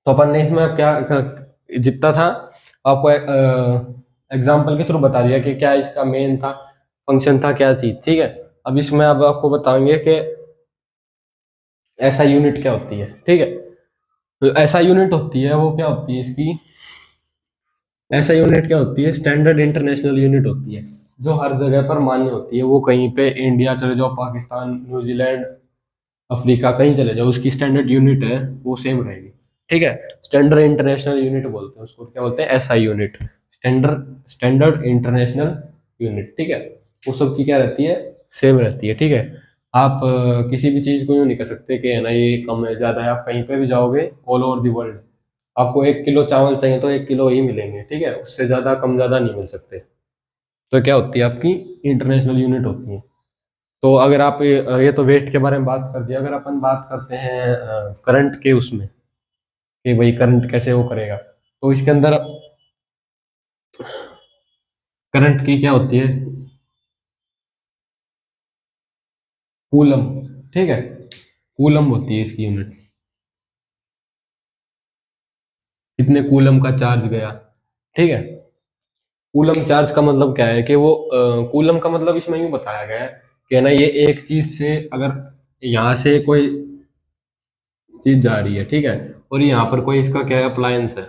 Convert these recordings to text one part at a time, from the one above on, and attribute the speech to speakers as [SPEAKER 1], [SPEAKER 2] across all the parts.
[SPEAKER 1] तो अपन ने इसमें अब क्या जितना था आपको एग्जाम्पल के थ्रू बता दिया कि क्या इसका मेन था, फंक्शन था, क्या थी, ठीक है। अब इसमें अब आपको बताएंगे कि ऐसा यूनिट क्या होती है, ठीक है। तो ऐसा यूनिट होती है वो क्या होती है इसकी, ऐसा यूनिट क्या होती है, स्टैंडर्ड इंटरनेशनल यूनिट होती है, जो हर जगह पर मान्य होती है। वो कहीं पे इंडिया चले जाओ, पाकिस्तान, न्यूजीलैंड, अफ्रीका, कहीं चले जाओ, उसकी स्टैंडर्ड यूनिट है वो सेम रहेगी, ठीक है। स्टैंडर्ड इंटरनेशनल यूनिट बोलते हैं उसको, क्या बोलते हैं, SI unit, standard standard international unit, ठीक है। वो सब की क्या रहती है, सेम रहती है, ठीक है। आप किसी भी चीज को यूं नहीं कर सकते कि है ना ये कम है ज्यादा है। आप कहीं पे भी जाओगे ऑल ओवर द वर्ल्ड, आपको 1 किलो चावल चाहिए तो 1 किलो ही मिलेंगे, ठीक है, उससे ज्यादा कम ज्यादा नहीं मिल सकते। तो क्या होती है आपकी, इंटरनेशनल यूनिट होती है। तो अगर आप ये तो वेट के बारे में बात कर दिया, अगर अपन बात करते हैं करंट के उसमें, कि भाई करंट कैसे वो करेगा, तो इसके अंदर करंट की क्या होती है, कूलम, ठीक है। कूलम होती है इसकी यूनिट, कितने कूलम का चार्ज गया, ठीक है। कूलम चार्ज का मतलब क्या है कि वो कूलम का मतलब इसमें यूं बताया गया है कि ना ये एक चीज से अगर यहाँ से कोई चीज जा रही है, ठीक है, और यहाँ पर कोई इसका क्या है, अप्लायंस है।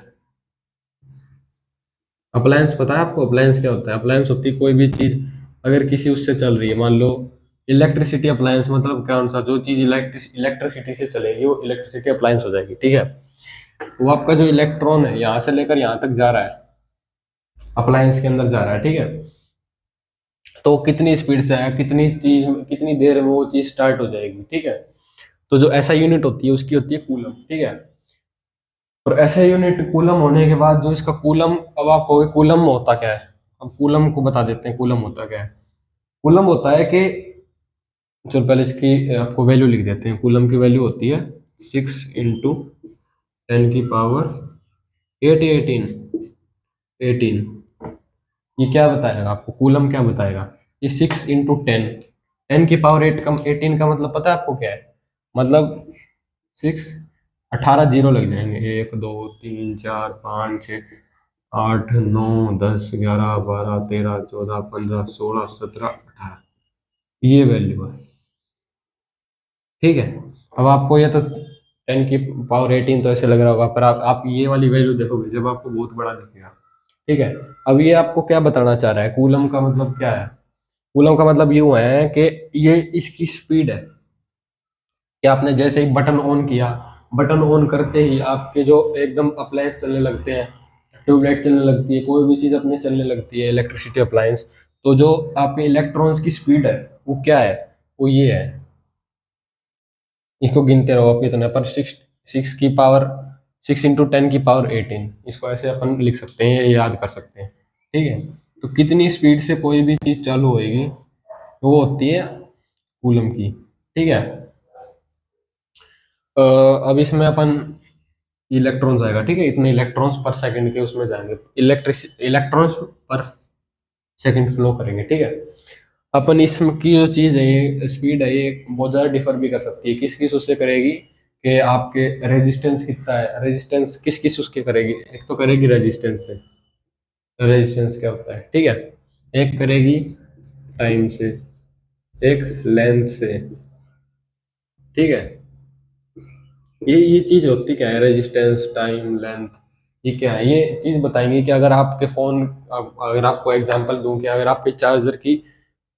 [SPEAKER 1] अप्लायंस पता है आपको, अप्लायंस क्या होता है? अप्लायंस होती है कोई भी चीज अगर किसी उससे चल रही है, मान लो इलेक्ट्रिसिटी अप्लायंस, मतलब क्या सा जो चीज इलेक्ट्रिसिटी से चलेगी वो इलेक्ट्रिसिटी अप्लायंस हो जाएगी, ठीक है। वो आपका जो इलेक्ट्रॉन है यहाँ से लेकर यहाँ तक जा रहा है, अप्लायंस के अंदर जा रहा है, ठीक है। तो कितनी स्पीड से है, कितनी चीज, कितनी देर में वो चीज स्टार्ट हो जाएगी, ठीक है। तो जो ऐसा यूनिट होती है उसकी होती है कूलम, ठीक है। और ऐसा यूनिट कूलम होने के बाद जो इसका कूलम, अब आप कहोगे कूलम होता क्या है, अब कूलम को बता देते हैं कूलम होता क्या है। कूलम होता है कि, चलो पहले इसकी आपको वैल्यू लिख देते हैं। कूलम की वैल्यू होती है 6 × 10⁻⁸ एटीन, 18। ये क्या बताएगा आपको, कूलम क्या बताएगा, ये 6 × 10, 10⁻8 का 18 का मतलब पता है आपको क्या है, मतलब 6, 18 जीरो लग जाएंगे, 1 2 3 4 5 6 8 9 10 11 12 13 14 15 16 17 18, ये वैल्यू है, ठीक है। अब आपको ये तो 10⁻18 तो ऐसे लग रहा होगा, पर आप ये वाली वैल्यू देखोगे जब आपको बहुत बड़ा दिखेगा, ठीक है। अब ये आपको क्या बताना चाह रहा है, कूलम का मतलब क्या है। कूलम का मतलब यूं है कि ये इसकी स्पीड है, कि आपने जैसे ही बटन ऑन किया, बटन ऑन करते ही आपके जो एकदम अप्लायंस चलने लगते हैं, ट्यूबलाइट चलने लगती है, कोई भी चीज अपने चलने लगती है, इलेक्ट्रिसिटी अप्लायंस, तो जो आपके इलेक्ट्रॉन्स की स्पीड है वो क्या है, वो ये है। इसको गिनते रहो आप इतना, पर सिक्स, 6 × 10⁻18, इसको ऐसे अपन लिख सकते हैं, ये याद कर सकते हैं, ठीक है। तो कितनी स्पीड से कोई भी चीज चालू होएगी वो होती है कूलम की, ठीक है। अब इसमें अपन इलेक्ट्रॉन्स आएगा, ठीक है, इतने इलेक्ट्रॉन्स पर सेकंड के उसमें जाएंगे, इलेक्ट्रॉन्स पर सेकंड फ्लो करेंगे, ठीक है। अपन इसमें की जो चीज है, ये स्पीड है, ये बहुत ज्यादा डिफर भी कर सकती है, किस किस उससे करेगी, कि आपके रेजिस्टेंस कितना है, रेजिस्टेंस किस किस उसके करेगी, एक तो करेगी रेजिस्टेंस से, रेजिस्टेंस क्या होता है, ठीक है, एक करेगी टाइम से, एक लेंथ से, ठीक है। ये चीज होती क्या है, रेजिस्टेंस, टाइम, लेंथ, ये क्या है, ये चीज बताएंगे कि अगर आपके फोन, अगर आपको एग्जांपल दूं कि अगर आपके चार्जर की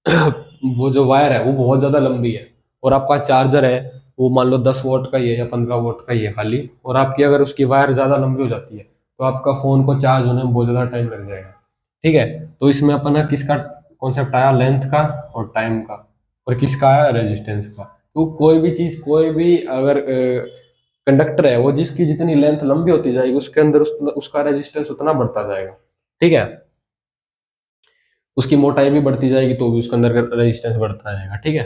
[SPEAKER 1] वो जो वायर है वो बहुत ज्यादा लंबी है, और आपका चार्जर है वो मान लो 10 वोट का ही है या 15 वोट का ही है खाली, और आपकी अगर उसकी वायर ज्यादा लंबी हो जाती है तो आपका फोन को चार्ज होने में बहुत ज्यादा टाइम लग जाएगा, ठीक है। तो इसमें अपना किसका कॉन्सेप्ट आया, लेंथ का और टाइम का, और किसका आया, रेजिस्टेंस का। तो कोई भी चीज, कोई भी अगर कंडक्टर है, वो जिसकी जितनी लेंथ लंबी होती जाएगी उसके अंदर उसका रेजिस्टेंस उतना बढ़ता जाएगा, ठीक है। उसकी मोटाई भी बढ़ती जाएगी तो भी उसके अंदर रेजिस्टेंस बढ़ता जाएगा, ठीक है।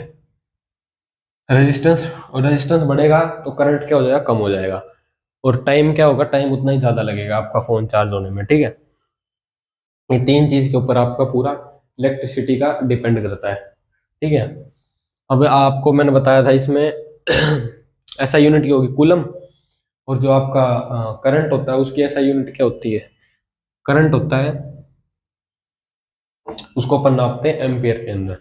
[SPEAKER 1] रेजिस्टेंस, और रेजिस्टेंस बढ़ेगा तो करंट क्या हो जाएगा, कम हो जाएगा, और टाइम क्या होगा, टाइम उतना ही ज्यादा लगेगा आपका फोन चार्ज होने में, ठीक है। ये तीन चीज के ऊपर आपका पूरा इलेक्ट्रिसिटी का डिपेंड करता है, ठीक है। अब आपको मैंने बताया था इसमें ऐसा यूनिट की होगी कूलम, और जो आपका करंट होता है उसकी ऐसा यूनिट क्या होती है, करंट होता है, उसको अपन नापते हैं एम्पियर के अंदर।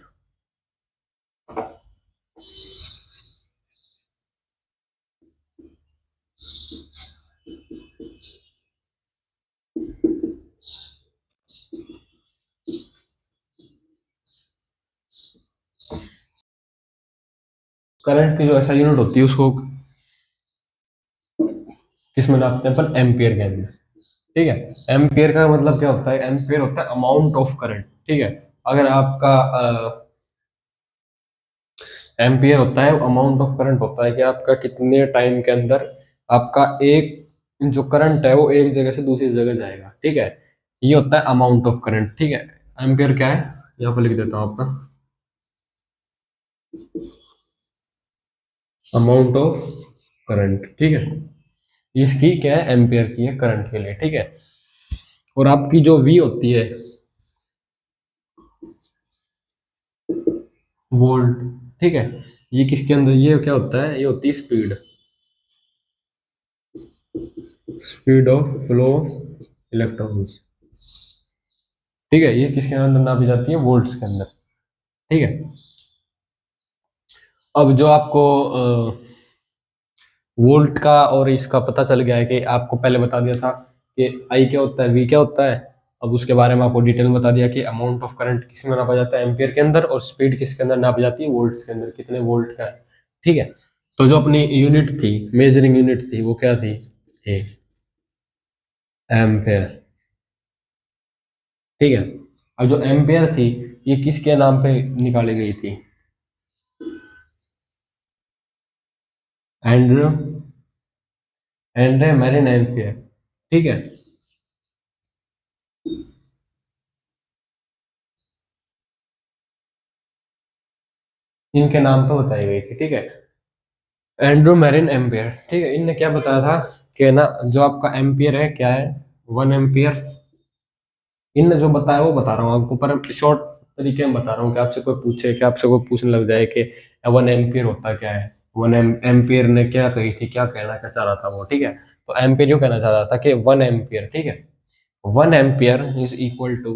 [SPEAKER 1] करंट की जो ऐसा यूनिट होती है उसको किस में नापते हैं अपन, एम्पियर के अंदर। ठीक है, एम्पियर का मतलब क्या होता है, एम्पियर होता है अमाउंट ऑफ करंट। ठीक है, अगर आपका एम्पियर होता है अमाउंट ऑफ करंट, होता है कि आपका कितने टाइम के अंदर आपका एक जो करंट है वो एक जगह से दूसरी जगह जाएगा। ठीक है, ये होता है अमाउंट ऑफ करंट। ठीक है, एम्पियर क्या है, यहाँ पर लिख देता हूँ आपका, अमाउंट ऑफ करंट। ठीक है, इसकी क्या है, एम्पियर की है करंट के लिए। ठीक है, और आपकी जो वी होती है, वोल्ट। ठीक है, ये किसके अंदर, ये क्या होता है, ये होती है speed, speed of flow electrons. ठीक है, ये किसके अंदर नापी जाती है, वोल्ट्स के अंदर। ठीक है, अब जो आपको वोल्ट का और इसका पता चल गया है कि आपको पहले बता दिया था कि आई क्या होता है, वी क्या होता है। अब उसके बारे में आपको डिटेल में बता दिया कि अमाउंट ऑफ करंट किस में नापा जाता है, एम्पियर के अंदर, और स्पीड किसके अंदर नापी जाती है, वोल्ट्स के अंदर, कितने वोल्ट का है। ठीक है, तो जो अपनी यूनिट थी, मेजरिंग यूनिट थी, वो क्या थी, ए, एम्पियर। ठीक है, अब जो एम्पियर थी ये किसके नाम पे निकाली गई थी, एंड्रयू एंड्रे मैरिन एम्पियर। ठीक है, इनके नाम पे बताई गई थी। ठीक है, एंड्रू मैरिन एम्पियर। ठीक है, इनने क्या बताया था कि ना जो आपका एम्पियर है क्या है, 1 एम्पियर। इनने जो बताया वो बता रहा हूँ आपको, पर शॉर्ट तरीके में बता रहा हूँ कि आपसे कोई पूछे, कि आपसे कोई पूछने लग जाए कि 1 एम्पियर होता क्या है, एम्पियर ने क्या कही थी, क्या कहना क्या चाह रहा था वो। ठीक है, तो एम्पियर यूँ कहना चाह रहा था कि 1 एम्पियर, ठीक है, 1 ampere is equal to,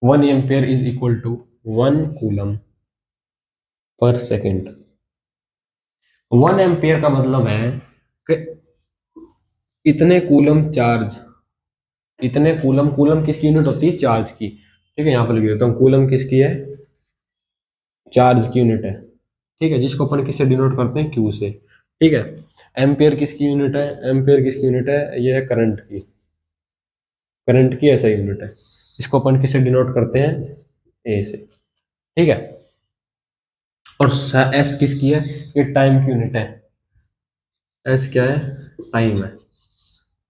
[SPEAKER 1] 1 ampere is equal to 1 coulomb per second. 1 ampere का मतलब है कि इतने कूलम चार्ज, इतने कूलम, कूलम किसकी यूनिट होती है, चार्ज की। ठीक है, यहाँ पर लिख देता हूँ, कूलम किसकी है, चार्ज की यूनिट है। ठीक है, जिसको अपन किससे डिनोट करते हैं, क्यू से। ठीक है, एम्पियर किसकी यूनिट है, एम्पियर किसकी यूनिट है, ये है करंट की, करंट की ऐसा यूनिट है। इसको अपन किससे डिनोट करते हैं, ए से। ठीक है, और एस किसकी है, ये टाइम की यूनिट है, एस क्या है, टाइम है,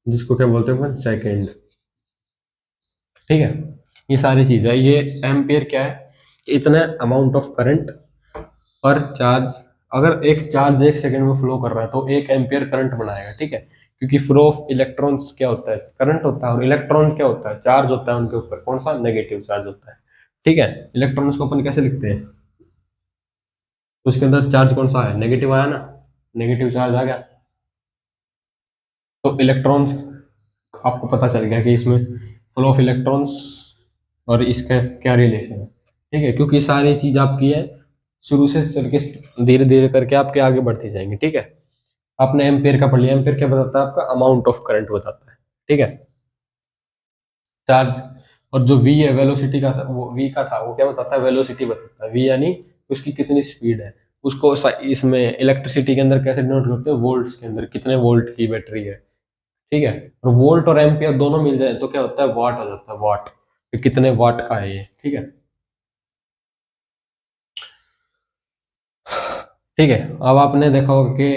[SPEAKER 1] जिसको क्या बोलते हैं अपन, सेकेंड। ठीक है, ये सारी चीज है। ये एम्पियर क्या है, इतना अमाउंट ऑफ करंट पर चार्ज। अगर एक चार्ज 1 सेकंड में फ्लो कर रहा है तो 1 एम्पियर करंट बनाएगा। ठीक है, क्योंकि फ्लो ऑफ इलेक्ट्रॉन्स क्या होता है, करंट होता है, और इलेक्ट्रॉन क्या होता है, चार्ज होता है उनके ऊपर, कौन सा, नेगेटिव चार्ज होता है। ठीक है, इलेक्ट्रॉन्स को अपन कैसे लिखते हैं, तो उसके अंदर चार्ज कौन सा है, नेगेटिव आया ना, नेगेटिव चार्ज आ गया। तो इलेक्ट्रॉन्स, आपको पता चल गया कि इसमें फ्लो ऑफ इलेक्ट्रॉन्स और इसका क्या रिलेशन है। ठीक है, क्योंकि सारी चीज आपकी है शुरू से चल के धीरे धीरे करके आपके आगे बढ़ती जाएंगी। ठीक है, आपने एम्पेयर का पढ़ लिया, एम्पेयर क्या बताता है, आपका अमाउंट ऑफ करंट बताता है। ठीक है, चार्ज, और जो वी है वेलोसिटी का था, वो वी का था, वो क्या बताता है, वेलोसिटी बताता है, वी यानी उसकी कितनी स्पीड है। उसको इसमें इलेक्ट्रिसिटी के अंदर कैसे डिनोट करते हैं, वोल्ट्स के अंदर, कितने वोल्ट की बैटरी है। ठीक है, और वोल्ट और एम्पियर दोनों मिल जाए तो क्या होता है, वाट हो जाता है, वाट, कि कितने वाट का है ये। ठीक है, ठीक है, अब आपने देखा होगा कि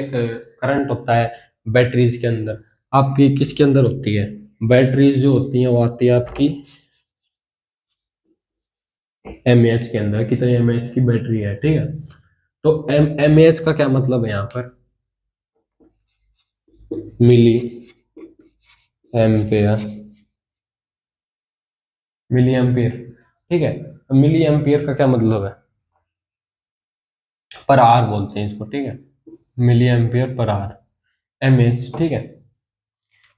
[SPEAKER 1] करंट होता है बैटरीज के अंदर, आपकी किसके अंदर होती है, बैटरीज जो होती हैं वो आती है आपकी एम एच के अंदर, कितने एम एच की बैटरी है। ठीक है, तो एम एच का क्या मतलब है यहाँ पर, मिली एम्पेयर, मिली एम्पेयर। ठीक है, मिली एम्पेयर का क्या मतलब है, पर आर बोलते हैं इसको। ठीक है, milliampere per hour, mAh, ठीक है।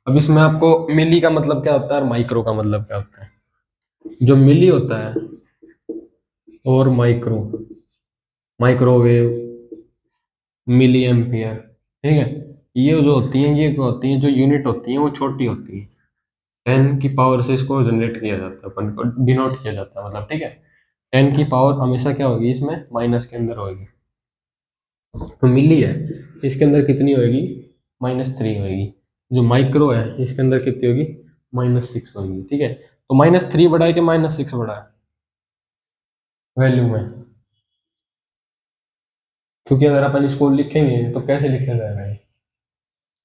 [SPEAKER 1] अब इसमें आपको मिली का मतलब क्या होता है और माइक्रो का मतलब क्या होता है। जो मिली होता है और माइक्रो, माइक्रोवेव, मिली एम्पियर, ठीक है, ये जो होती हैं, ये क्या होती हैं, जो यूनिट होती हैं वो छोटी होती है। 10 की पावर से इसको जनरेट किया जाता है, अपन को डिनोट किया जाता है मतलब, ठीक है। 10 की पावर हमेशा क्या होगी, इसमें माइनस के अंदर होगी। तो मिली है, इसके अंदर कितनी होगी, -3 होगी। जो माइक्रो है इसके अंदर कितनी होगी, -6 होगी, ठीक है। तो -3 बड़ा है कि -6 बड़ा है वैल्यू में, क्योंकि अगर अपन इसको लिखेंगे तो कैसे लिखा जाएगा ये?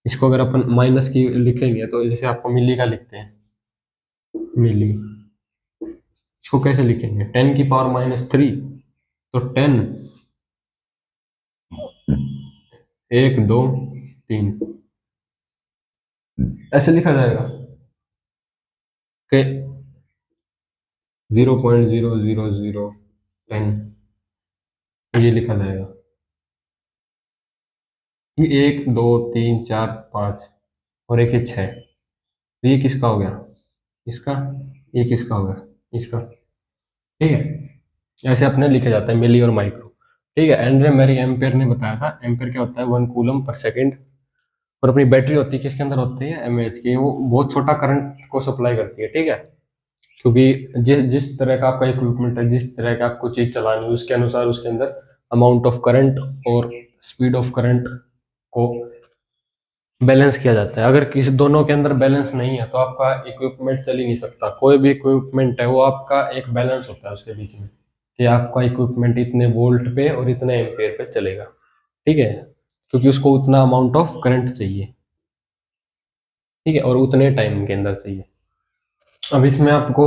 [SPEAKER 1] इसको अगर अपन माइनस की लिखेंगे तो जैसे आपको मिली का लिखते हैं, मिली, इसको कैसे लिखेंगे, 10 की पावर -3, तो 10, 1 2 3, ऐसे लिखा जाएगा कि 0.00010, ये लिखा जाएगा कि 1 2 3 4 5 और एक 6। तो ये किसका हो गया, इसका, ये किसका हो गया, इसका, ठीक है। ऐसे अपने लिखा जाता है मिली और माइक्रो, ठीक है। एंड्रे मैरी एम्पेयर ने बताया था, एम्पेयर क्या होता है, 1 कूलम पर सेकेंड। और अपनी बैटरी होती है किसके अंदर होती है, एमएच की, वो बहुत छोटा करंट को सप्लाई करती है, ठीक है। क्योंकि जिस जिस तरह का आपका इक्विपमेंट है, जिस तरह का आपको चीज चलानी है, उसके अनुसार उसके अंदर अमाउंट ऑफ करंट और स्पीड ऑफ करंट को बैलेंस किया जाता है। अगर किसी दोनों के अंदर बैलेंस नहीं है तो आपका इक्विपमेंट चल ही नहीं सकता। कोई भी इक्विपमेंट है वो आपका एक बैलेंस होता है उसके बीच में, कि आपका इक्विपमेंट इतने वोल्ट पे और इतने एम्पेयर पे चलेगा, ठीक है, क्योंकि उसको उतना अमाउंट ऑफ करंट चाहिए, ठीक है, और उतने टाइम के अंदर चाहिए। अब इसमें आपको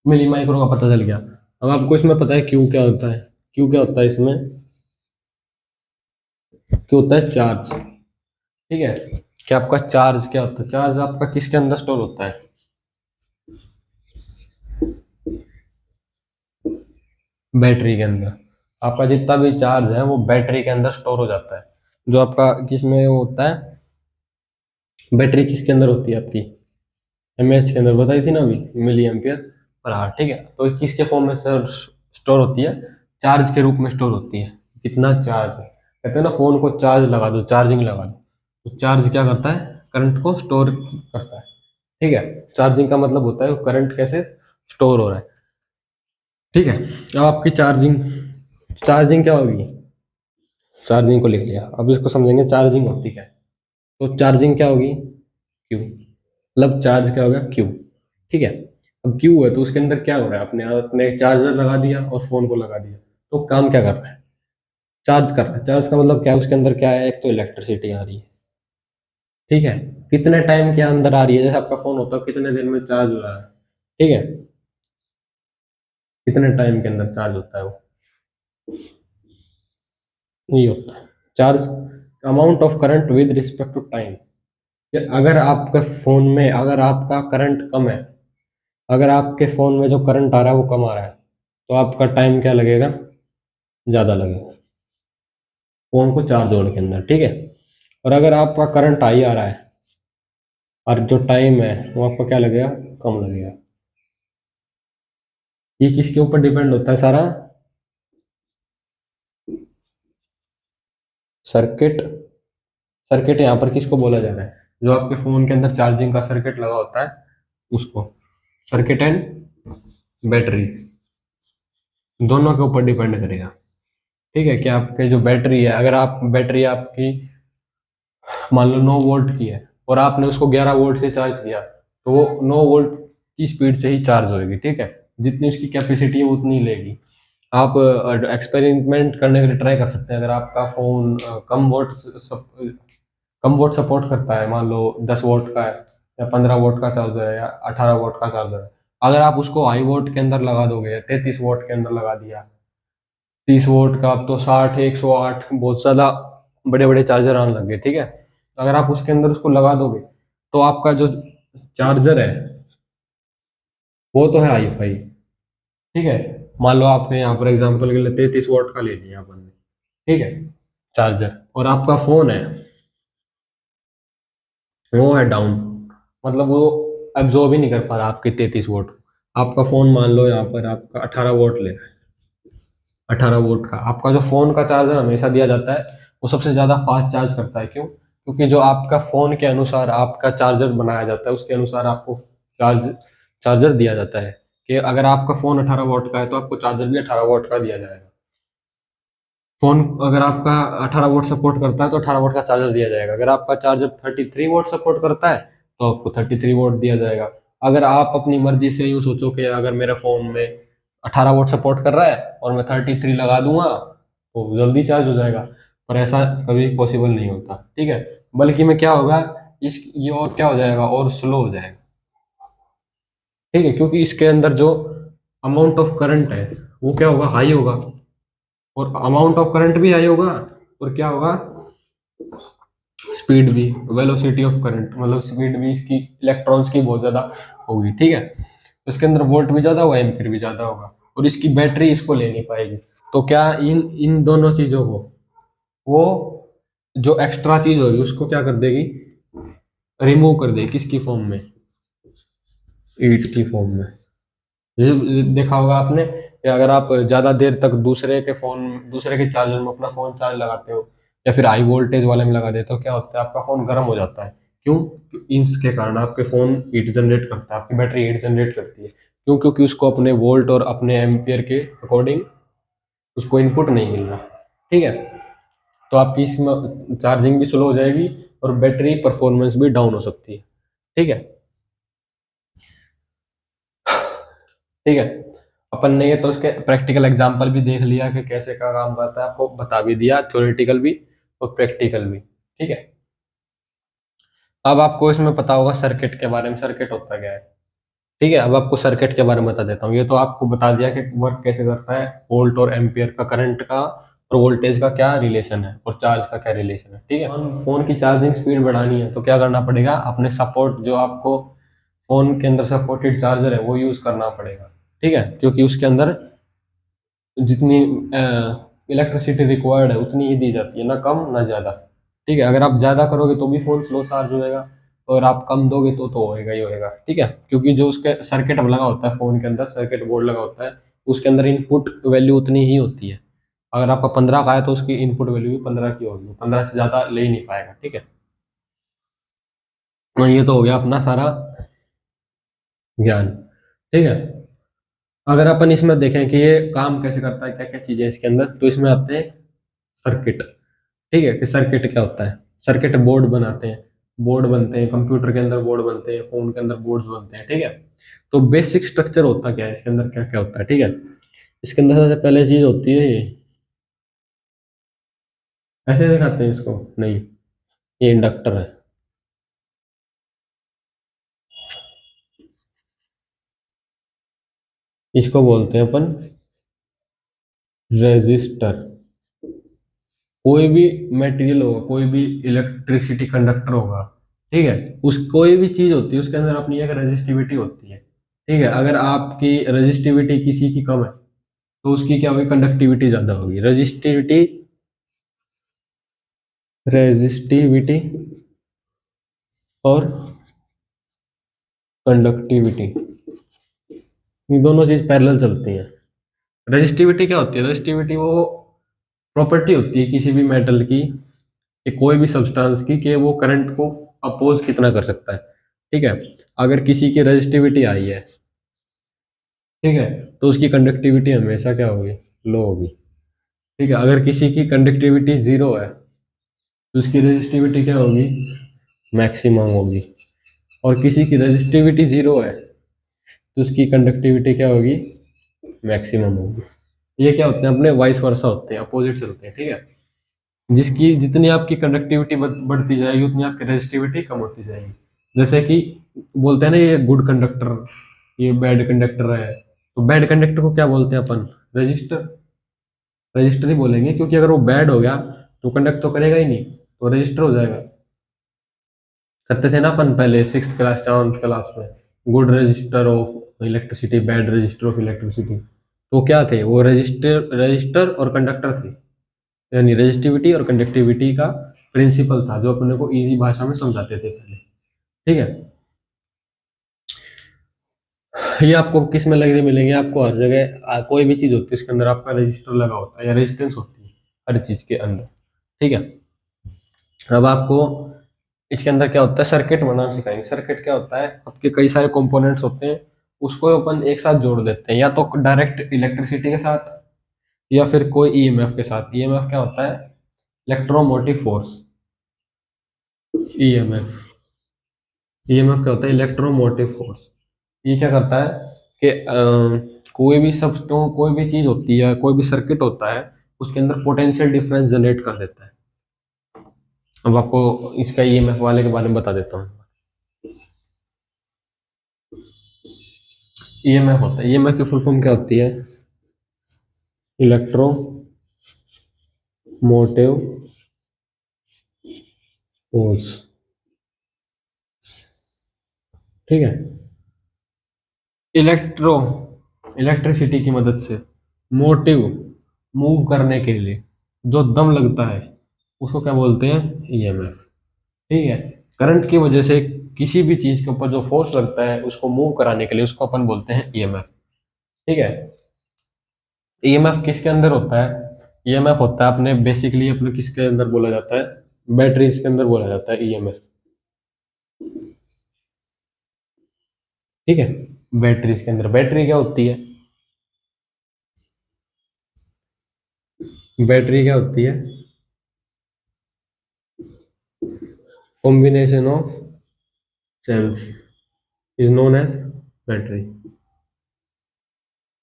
[SPEAKER 1] मिली माइक्रो का पता चल गया। अब आपको इसमें पता है क्यू क्या होता है, क्यू क्या होता है इसमें, क्यू होता है चार्ज, ठीक है। कि आपका चार्ज क्या होता है, चार्ज आपका किसके अंदर स्टोर होता है, बैटरी के अंदर। आपका जितना भी चार्ज है वो बैटरी के अंदर स्टोर हो जाता है। जो आपका किसमें वो होता है, बैटरी किसके अंदर होती है आपकी, एमएच के अंदर, बताई थी ना अभी, मिली एम्पियर पर आवर, ठीक है। तो ये किसके फॉर्म में स्टोर होती है, चार्ज के रूप में स्टोर होती है। कितना चार्ज है, कहते हैं ना फोन को चार्ज लगा दो, चार्जिंग लगा दो, तो चार्ज क्या करता है, करंट को स्टोर करता है, ठीक है। चार्जिंग का मतलब होता है करंट कैसे स्टोर हो रहा है, ठीक है। अब आपकी चार्जिंग, चार्जिंग क्या होगी, चार्जिंग को लिख लिया, अब इसको समझेंगे चार्जिंग होती क्या है। तो चार्जिंग क्या होगी, क्यू, मतलब चार्ज क्या होगा, क्यू, ठीक है। अब क्यू है तो उसके अंदर क्या हो रहा है, अपने आपने चार्जर लगा दिया और फोन को लगा दिया, तो काम क्या कर रहा है, चार्ज कर रहा है। चार्ज का मतलब क्या है, उसके अंदर क्या है, एक तो इलेक्ट्रिसिटी आ रही है, ठीक है। कितने टाइम के अंदर आ रही है, जैसे आपका फोन होता है कितने देर में चार्ज हो रहा है, ठीक है, कितने टाइम के अंदर चार्ज होता है वो, ये होता है charge, amount of current with respect to time. अगर आपके फोन में, अगर आपका करंट कम है, अगर आपके फोन में जो करंट आ रहा है वो कम आ रहा है, तो आपका टाइम क्या लगेगा, ज़्यादा लगेगा फोन को चार्ज होने के अंदर, ठीक है। और अगर आपका करंट हाई आ रहा है और जो टाइम है वो आपका क्या लगेगा, कम लगेगा। ये किसके ऊपर डिपेंड होता है सारा, सर्किट, सर्किट यहाँ पर किसको बोला जा रहा है, जो आपके फोन के अंदर चार्जिंग का सर्किट लगा होता है उसको, सर्किट एंड बैटरी दोनों के ऊपर डिपेंड करेगा, ठीक है। कि आपके जो बैटरी है, अगर आप बैटरी आपकी मान लो 9 वोल्ट की है और आपने उसको 11 वोल्ट से चार्ज किया, तो वो 9 वोल्ट की स्पीड से ही चार्ज होगी, ठीक है। जितनी उसकी कैपेसिटी है उतनी लेगी। आप एक्सपेरिमेंट करने के लिए ट्राई कर सकते हैं। अगर आपका फ़ोन कम वोट सपोर्ट करता है, मान लो 10 वोट का है या 15 वोट का चार्जर है या 18 वोट का चार्जर है, अगर आप उसको हाई वोट के अंदर लगा दोगे, 33 वोट के अंदर लगा दिया, 30 वोट का, अब तो 60 108 बहुत ज़्यादा बड़े बड़े चार्जर आने लग गए, ठीक है। अगर आप उसके अंदर उसको लगा दोगे तो आपका जो चार्जर है वो तो है हाई फाई, ठीक है। मान लो आपने यहाँ पर एग्जांपल के लिए 33 वोट का ले लिया अपन ने, ठीक है, चार्जर, और आपका फोन है वो है डाउन, मतलब वो एब्जॉर्ब ही नहीं कर पा रहा आपके 33 वोट। आपका फोन मान लो यहाँ पर आपका 18 वोट ले रहा है, 18 वोट का आपका जो फोन का चार्जर हमेशा दिया जाता है, वो सबसे ज्यादा फास्ट चार्ज करता है। क्यों? क्योंकि जो आपका फोन के अनुसार आपका चार्जर बनाया जाता है, उसके अनुसार आपको चार्जर दिया जाता है कि अगर आपका फोन 18 वोट का है तो आपको चार्जर भी 18 वोट का दिया जाएगा। फोन अगर आपका 18 वोट सपोर्ट करता है तो 18 वोट का चार्जर दिया जाएगा। अगर आपका चार्जर 33 वोट सपोर्ट करता है तो आपको 33 वोट दिया जाएगा। अगर आप अपनी मर्जी से यूं सोचो कि अगर मेरे फोन में 18 वोट सपोर्ट कर रहा है और मैं 33 लगा दूंगा तो जल्दी चार्ज हो जाएगा, पर ऐसा कभी पॉसिबल नहीं होता। ठीक है, बल्कि में क्या होगा, इस ये और क्या हो जाएगा, और स्लो हो जाएगा। ठीक है, क्योंकि इसके अंदर जो अमाउंट ऑफ करंट है वो क्या होगा, हाई होगा, और अमाउंट ऑफ करंट भी हाई होगा, और क्या होगा, स्पीड भी, वेलोसिटी ऑफ करंट मतलब स्पीड भी इसकी इलेक्ट्रॉन्स की बहुत ज्यादा होगी। ठीक है, तो इसके अंदर वोल्ट भी ज्यादा होगा, एम्पीयर भी ज्यादा होगा, और इसकी बैटरी इसको ले नहीं पाएगी। तो क्या इन इन दोनों चीजों को वो जो एक्स्ट्रा चीज होगी उसको क्या कर देगी, रिमूव कर देगी। किसकी फॉर्म में, हीट की फॉर्म में। जैसे देखा होगा आपने कि अगर आप ज्यादा देर तक दूसरे के चार्जर में अपना फोन चार्ज लगाते हो, या फिर हाई वोल्टेज वाले में लगा देते हो, क्या होता है, आपका फोन गर्म हो जाता है। क्यों? इसके कारण आपके फोन हीट जनरेट करता है, आपकी बैटरी हीट जनरेट करती है। क्यों? क्योंकि उसको अपने वोल्ट और अपने एम्पियर के अकॉर्डिंग उसको इनपुट नहीं मिल रहा। ठीक है, तो आपकी इसमें चार्जिंग भी स्लो हो जाएगी और बैटरी परफॉर्मेंस भी डाउन हो सकती है। ठीक है, ठीक है, अपन ने ये तो इसके प्रैक्टिकल एग्जांपल भी देख लिया कि कैसे का काम करता है, आपको बता भी दिया, थ्योरेटिकल भी और प्रैक्टिकल भी। ठीक है, अब आपको इसमें पता होगा सर्किट के बारे में, सर्किट होता क्या है। ठीक है, अब आपको सर्किट के बारे में बता देता हूँ। ये तो आपको बता दिया कि वर्क कैसे करता है, वोल्ट और एम्पियर का, करंट का और वोल्टेज का क्या रिलेशन है, और चार्ज का क्या रिलेशन है। ठीक है, फोन की चार्जिंग स्पीड बढ़ानी है तो क्या करना पड़ेगा, अपने सपोर्ट जो आपको फोन के अंदर सपोर्टेड चार्जर है वो यूज करना पड़ेगा। ठीक है, क्योंकि उसके अंदर जितनी इलेक्ट्रिसिटी रिक्वायर्ड है उतनी ही दी जाती है, ना कम ना ज़्यादा। ठीक है, अगर आप ज़्यादा करोगे तो भी फ़ोन स्लो चार्ज हो जाएगा, और आप कम दोगे तो होएगा ही होएगा। ठीक है, क्योंकि जो उसके सर्किट लगा होता है, फ़ोन के अंदर सर्किट बोर्ड लगा होता है, उसके अंदर इनपुट वैल्यू उतनी ही होती है। अगर आपका 15 का है तो उसकी इनपुट वैल्यू भी 15 की होगी, 15 से ज़्यादा ले ही नहीं पाएगा। ठीक है, तो ये तो हो गया अपना सारा ज्ञान। ठीक है, अगर अपन इसमें देखें कि ये काम कैसे करता है, क्या क्या चीज़ें इसके अंदर, तो इसमें आते हैं सर्किट। ठीक है, कि सर्किट क्या होता है, सर्किट बोर्ड बनाते हैं, बोर्ड बनते हैं, कंप्यूटर के अंदर बोर्ड बनते हैं, फोन के अंदर बोर्ड्स बनते हैं। ठीक है, तो बेसिक स्ट्रक्चर होता क्या है इसके अंदर, क्या क्या होता है। ठीक है, इसके अंदर सबसे पहले चीज होती है ये, ऐसे दिखाते हैं इसको, नहीं, ये इंडक्टर है। इसको बोलते हैं अपन रेजिस्टर। कोई भी मटेरियल होगा, कोई भी इलेक्ट्रिसिटी कंडक्टर होगा, ठीक है, उस कोई भी चीज होती है उसके अंदर अपनी एक रेजिस्टिविटी होती है। ठीक है, अगर आपकी रेजिस्टिविटी किसी की कम है तो उसकी क्या होगी, कंडक्टिविटी ज्यादा होगी। रेजिस्टिविटी, रेजिस्टिविटी और कंडक्टिविटी, ये दोनों चीज पैरेलल चलती हैं। रेजिस्टिविटी क्या होती है, रेजिस्टिविटी वो प्रॉपर्टी होती है किसी भी मेटल की, कि कोई भी सब्सटेंस की, कि वो करंट को अपोज कितना कर सकता है। ठीक है, अगर किसी की रेजिस्टिविटी आई है, ठीक है, तो उसकी कंडक्टिविटी हमेशा क्या होगी, लो होगी। ठीक है, अगर किसी की कंडक्टिविटी जीरो है तो उसकी रेजिस्टिविटी क्या होगी, मैक्सिमम होगी। और किसी की रेजिस्टिविटी जीरो है तो उसकी कंडक्टिविटी क्या होगी, मैक्सिमम होगी। ये क्या होते हैं, अपने वाइस वर्सा होते हैं, अपोजिट चलते हैं। ठीक है, जिसकी जितनी आपकी कंडक्टिविटी बढ़ती जाएगी उतनी आपकी रेजिस्टिविटी कम होती जाएगी। जैसे कि बोलते हैं ना, ये गुड कंडक्टर, ये बैड कंडक्टर है, तो बैड कंडक्टर को क्या बोलते हैं अपन, रजिस्टर, रजिस्टर ही बोलेंगे, क्योंकि अगर वो बैड हो गया तो कंडक्ट तो करेगा ही नहीं, तो रजिस्टर हो जाएगा। करते थे ना अपन पहले 6th क्लास 7th क्लास में, good register of electricity, bad register of electricity. तो क्या थे वो, रजिस्टर, रजिस्टर और कंडक्टर थे। यानी रेजिस्टिविटी और कंडक्टिविटी का प्रिंसिपल था, जो अपने को इजी भाषा में समझाते थे पहले। ठीक है, ये आपको किस में लगे मिलेंगे, आपको हर जगह कोई भी चीज होती है इसके अंदर आपका रजिस्टर लगा होता है या रेजिस्टेंस होती है हर चीज के अंदर। ठीक है, अब आपको इसके अंदर क्या होता है, सर्किट बनाना सिखाएंगे। सर्किट क्या होता है, आपके कई सारे कंपोनेंट्स होते हैं, उसको अपन एक साथ जोड़ देते हैं, या तो डायरेक्ट इलेक्ट्रिसिटी के साथ या फिर कोई ईएमएफ के साथ। ईएमएफ क्या होता है, इलेक्ट्रोमोटिव फोर्स। ईएमएफ, ईएमएफ क्या होता है, इलेक्ट्रोमोटिव फोर्स। ये क्या करता है कि कोई भी सब्सटेंस, कोई भी चीज होती है, कोई भी सर्किट होता है, उसके अंदर पोटेंशियल डिफरेंस जनरेट कर देता है। अब आपको इसका ईएमएफ वाले के बारे में बता देता हूँ। ईएमएफ होता है, ईएमएफ की फुल फॉर्म क्या होती है, इलेक्ट्रो मोटिव फोर्स। ठीक है, इलेक्ट्रो, इलेक्ट्रिसिटी की मदद से, मोटिव, मूव करने के लिए जो दम लगता है उसको क्या बोलते हैं, ईएमएफ। ठीक है, करंट की वजह से किसी भी चीज के ऊपर जो फोर्स लगता है उसको मूव कराने के लिए उसको अपन बोलते हैं ईएमएफ। ठीक है, ईएमएफ किसके अंदर होता है, ईएमएफ होता है अपने बेसिकली अपने किसके अंदर बोला जाता है, बैटरीज के अंदर बोला जाता है ईएमएफ। ठीक है, बैटरीज के अंदर, बैटरी क्या होती है, बैटरी क्या होती है, combination of cells is known as battery.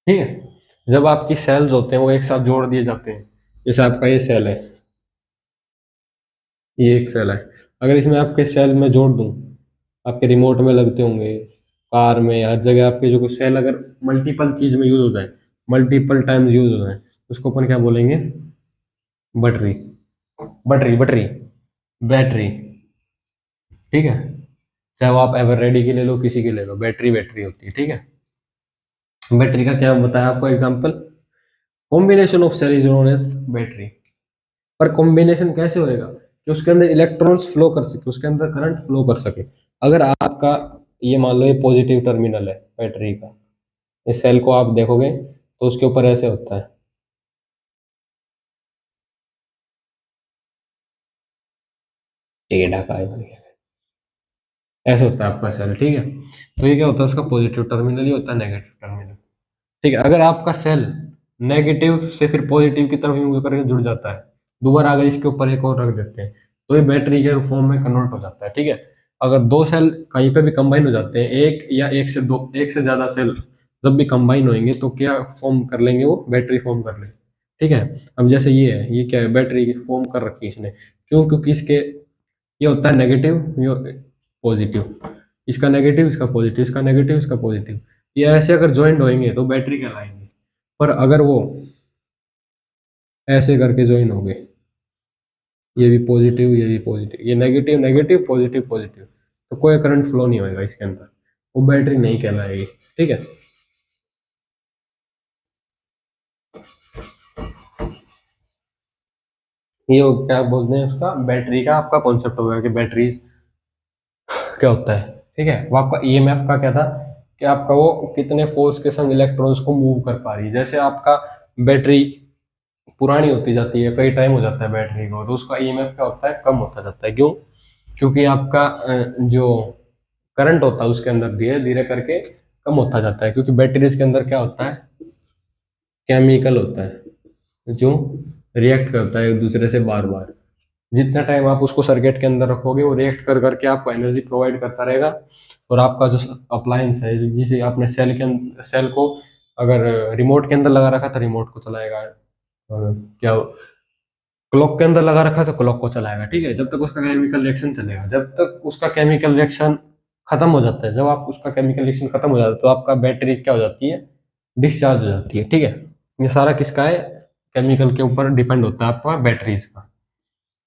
[SPEAKER 1] ठीक है, जब आपकी सेल्स होते हैं वो एक साथ जोड़ दिए जाते हैं, जैसे आपका ये सेल है, ये एक सेल है, अगर इसमें आपके सेल में जोड़ दूं, आपके रिमोट में लगते होंगे, कार में, हर जगह आपके जो कुछ सेल अगर मल्टीपल चीज में यूज हो जाए, मल्टीपल टाइम्स यूज हो जाए, उसको अपन क्या बोलेंगे, बैटरी, बैटरी, बैटरी। ठीक है, चाहे वो आप एवर रेडी की ले लो, किसी की ले लो, बैटरी बैटरी होती है। ठीक है, बैटरी का क्या बताया आपको example, combination of cell is known as battery. पर कॉम्बिनेशन कैसे होएगा कि उसके अंदर इलेक्ट्रॉन्स फ्लो कर सके, उसके अंदर करंट फ्लो कर सके। अगर आपका ये मान लो ये पॉजिटिव टर्मिनल है बैटरी का, इस सेल को आप देखोगे तो उसके ऊपर ऐसे होता है, टेढ़ा का है, ऐसे होता है आपका सेल। ठीक है, तो ये क्या होता है, उसका पॉजिटिव टर्मिनल ही होता है, नेगेटिव टर्मिनल। ठीक है, अगर आपका सेल नेगेटिव से फिर पॉजिटिव की तरफ यूं करके जुड़ जाता है, दोबारा अगर इसके ऊपर एक और रख देते हैं तो ये बैटरी के फॉर्म में कन्वर्ट हो जाता है। ठीक है, अगर दो सेल कहीं पे भी कंबाइन हो जाते हैं, एक या एक से दो, एक से ज्यादा सेल जब भी कंबाइन होंगे तो क्या फॉर्म कर लेंगे, वो बैटरी फॉर्म कर लेंगे। ठीक है, अब जैसे ये है, ये क्या है, बैटरी फॉर्म कर रखी है इसने, क्यों, क्योंकि इसके ये होता है नेगेटिव, ये पॉजिटिव, इसका नेगेटिव, इसका पॉजिटिव, इसका नेगेटिव, इसका पॉजिटिव, ये ऐसे अगर ज्वाइंट होंगे तो बैटरी कहलाएंगे। पर अगर वो ऐसे करके ज्वाइन हो गए, ये भी पॉजिटिव, ये भी पॉजिटिव, ये नेगेटिव नेगेटिव, पॉजिटिव पॉजिटिव, तो कोई करंट फ्लो नहीं होगा इसके अंदर, वो बैटरी नहीं कहलाएगी। ठीक है, ये क्या बोलते हैं उसका, बैटरी का आपका कॉन्सेप्ट होगा कि बैटरीज क्या होता है। ठीक है, वो आपका ईएमएफ का क्या था कि आपका वो कितने फोर्स के संग इलेक्ट्रॉन्स को मूव कर पा रही है। जैसे आपका बैटरी पुरानी होती जाती है, कई टाइम हो जाता है बैटरी को, तो उसका ईएमएफ क्या होता है, कम होता जाता है। क्यों, क्योंकि आपका जो करंट होता है उसके अंदर धीरे धीरे करके कम होता जाता है, क्योंकि बैटरीज के अंदर क्या होता है, केमिकल होता है जो रिएक्ट करता है एक दूसरे से बार बार। जितना टाइम आप उसको सर्किट के अंदर रखोगे वो रिएक्ट कर करके आपको एनर्जी प्रोवाइड करता रहेगा, और आपका जो अप्लायंस है, जिसे आपने सेल को अगर रिमोट के अंदर लगा रखा था, रिमोट को चलाएगा, और क्या क्लॉक के अंदर लगा रखा तो क्लॉक को चलाएगा। ठीक है, जब तक उसका केमिकल रिएक्शन चलेगा, जब तक उसका केमिकल रिएक्शन खत्म हो जाता है, जब आप उसका केमिकल रिएक्शन खत्म हो जाता है तो आपका बैटरी क्या हो जाती है, डिस्चार्ज हो जाती है। ठीक है, ये सारा किसका है, केमिकल के ऊपर डिपेंड होता है आपका बैटरीज का।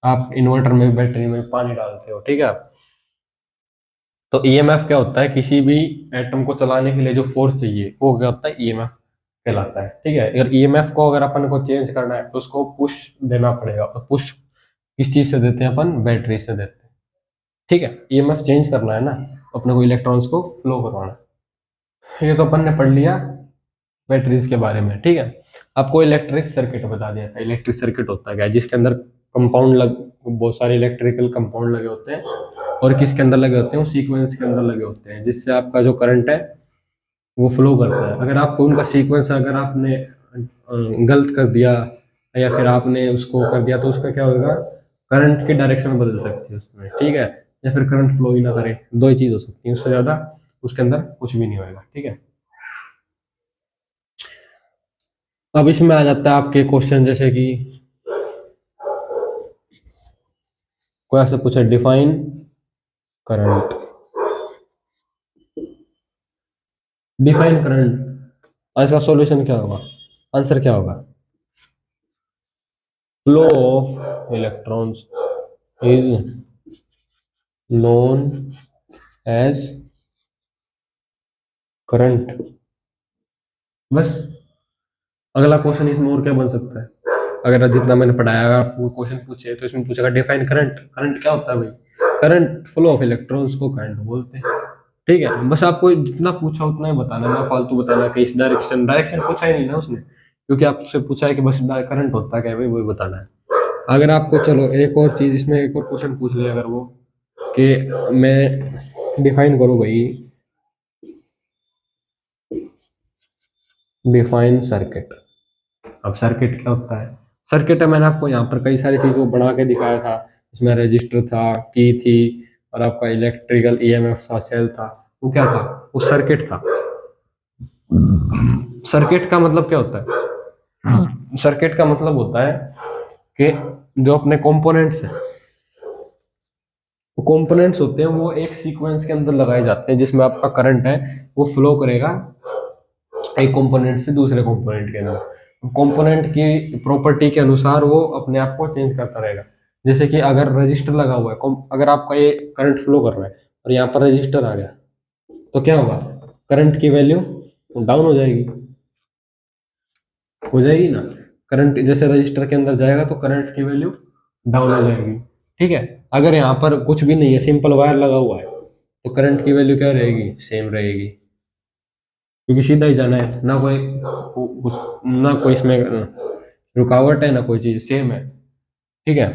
[SPEAKER 1] आप इन्वर्टर में बैटरी में पानी डालते हो, ठीक है आप, तो ईएमएफ क्या होता है, किसी भी एटम को चलाने के लिए जो फोर्स चाहिए वो क्या होता है, ईएमएफ कहलाता है, ठीक है। और ईएमएफ को अगर अपन को चेंज करना है तो उसको पुश देना पड़ेगा, और पुश किस चीज से देते हैं अपन, बैटरी से देते हैं, ठीक है। ईएमएफ चेंज करना है ना, अपने को इलेक्ट्रॉन्स को फ्लो करवाना है। ये तो अपन ने पढ़ लिया बैटरीज के बारे में, ठीक है। आपको इलेक्ट्रिक सर्किट बता दिया था। इलेक्ट्रिक सर्किट होता है क्या, जिसके अंदर कंपाउंड बहुत सारे इलेक्ट्रिकल कंपाउंड लगे होते हैं, और किसके अंदर लगे होते हैं, वो सीक्वेंस के अंदर लगे होते हैं, जिससे आपका जो करंट है वो फ्लो करता है। अगर आपको उनका सीक्वेंस अगर आपने गलत कर दिया, या फिर आपने उसको कर दिया, तो उसका क्या होगा, करंट की डायरेक्शन बदल सकती है उसमें, ठीक है। या फिर करंट फ्लो ही ना करे, दो ही चीज हो सकती है, उससे ज्यादा उसके अंदर कुछ भी नहीं होगा, ठीक है। अब इसमें आ जाता है आपके क्वेश्चन, जैसे कि कोई आपसे पूछे डिफाइन करंट, डिफाइन करंट, इसका सॉल्यूशन क्या होगा, आंसर क्या होगा, flow of electrons is known as current. बस। अगला क्वेश्चन इसमें और क्या बन सकता है, अगर जितना मैंने पढ़ाया, अगर आपको क्वेश्चन पूछे तो इसमें पूछेगा डिफाइन करंट, करंट क्या होता है भाई, करंट फ्लो ऑफ इलेक्ट्रॉन्स को करंट बोलते हैं, ठीक है। बस आपको जितना पूछा उतना ही बताना, ना फालतू बताना कि इस डायरेक्शन, डायरेक्शन पूछा ही नहीं ना उसने, क्योंकि आपसे पूछा है कि बस करंट होता क्या है भाई, वही बताना है। अगर आपको, चलो एक और चीज इसमें, एक और क्वेश्चन पूछ लिया अगर वो, कि मैं डिफाइन करूँ भाई, डिफाइन सर्किट। अब सर्किट क्या होता है, सर्किट है, मैंने आपको यहाँ पर कई सारी चीजों बना के दिखाया था। इसमें रजिस्टर था, की थी, और आपका इलेक्ट्रिकल ईएमएफ था, सेल था, वो क्या था, वो सर्किट था। सर्किट का मतलब क्या होता है, सर्किट का मतलब होता है कि जो अपने कंपोनेंट्स हैं, वो कंपोनेंट्स होते हैं, वो एक सीक्वेंस के अंदर लगाए जाते हैं, जिसमें आपका करंट है वो फ्लो करेगा एक कंपोनेंट से दूसरे कंपोनेंट के अंदर। कंपोनेंट की प्रॉपर्टी के अनुसार वो अपने आप को चेंज करता रहेगा। जैसे कि अगर रजिस्टर लगा हुआ है, अगर आपका ये करंट फ्लो कर रहा है और यहाँ पर रजिस्टर आ गया, तो क्या होगा, करंट की वैल्यू डाउन हो जाएगी ना। करंट जैसे रजिस्टर के अंदर जाएगा तो करंट की वैल्यू डाउन हो जाएगी, ठीक है। अगर यहाँ पर कुछ भी नहीं है, सिंपल वायर लगा हुआ है, तो करंट की वैल्यू क्या रहेगी, सेम रहेगी, क्योंकि सीधा ही जाना है, ना कोई इसमें रुकावट है, ना कोई चीज, सेम है, ठीक है।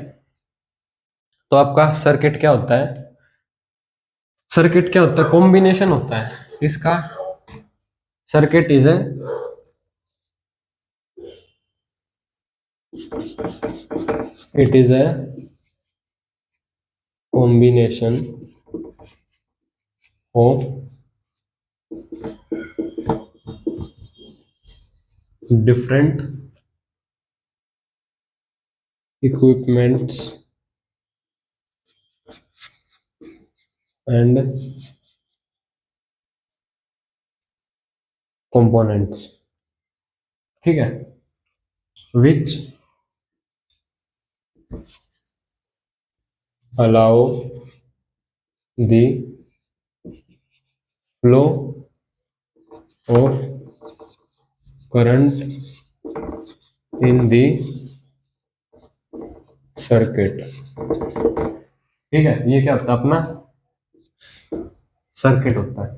[SPEAKER 1] तो आपका सर्किट क्या होता है, सर्किट क्या होता है, कॉम्बिनेशन होता है इसका। Circuit is a, it is a combination of different equipments and components, ठीक है, विच allow the flow of current in the circuit, ठीक है। ये क्या होता है अपना सर्किट होता है,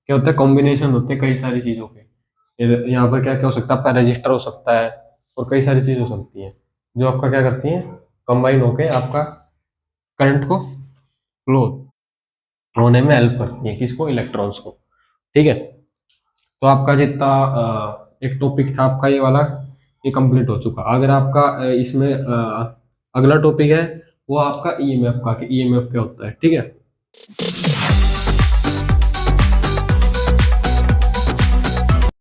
[SPEAKER 1] क्या होता है, कॉम्बिनेशन होते हैं कई सारी चीजों के। यहाँ पर क्या क्या हो सकता है, आपका रजिस्टर हो सकता है, और कई सारी चीज हो सकती है, जो आपका क्या करती हैं, कंबाइन होके आपका करंट को फ्लो होने में हेल्प करती है, किसको, इलेक्ट्रॉन्स को, ठीक है। तो आपका जितना एक टॉपिक था आपका ये वाला, ये कंप्लीट हो चुका। अगर आपका इसमें अगला टॉपिक है वो आपका ईएमएफ का, कि ईएमएफ क्या होता है, ठीक है।